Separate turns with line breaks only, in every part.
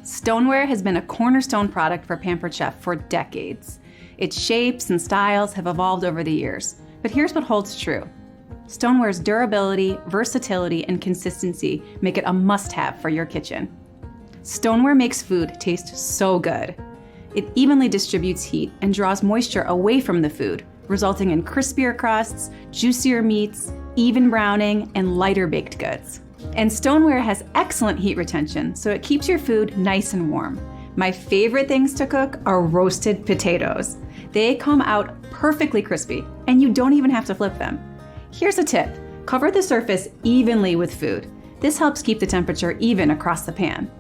Stoneware has been a cornerstone product for Pampered Chef for decades. Its shapes and styles have evolved over the years, but here's what holds true. Stoneware's durability, versatility, and consistency make it a must-have for your kitchen. Stoneware makes food taste so good. It evenly distributes heat and draws moisture away from the food, resulting in crispier crusts, juicier meats, even browning, and lighter baked goods. And Stoneware has excellent heat retention, so it keeps your food nice and warm. My favorite things to cook are roasted potatoes. They come out perfectly crispy, and you don't even have to flip them. Here's a tip: cover the surface evenly with food. This helps keep the temperature even across the pan.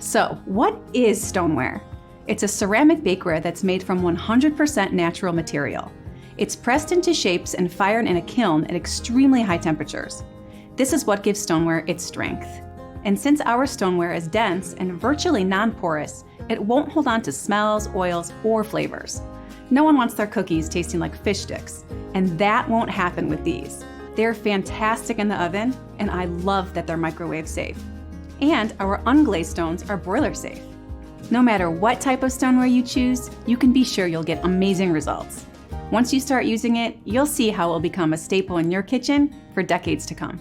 So, what is Stoneware? It's a ceramic bakeware that's made from 100% natural material. It's pressed into shapes and fired in a kiln at extremely high temperatures. This is what gives Stoneware its strength. And since our stoneware is dense and virtually non-porous, it won't hold on to smells, oils, or flavors. No one wants their cookies tasting like fish sticks, and that won't happen with these. They're fantastic in the oven, and I love that they're microwave safe. And our unglazed stones are broiler safe. No matter what type of stoneware you choose, you can be sure you'll get amazing results. Once you start using it, you'll see how it will become a staple in your kitchen for decades to come.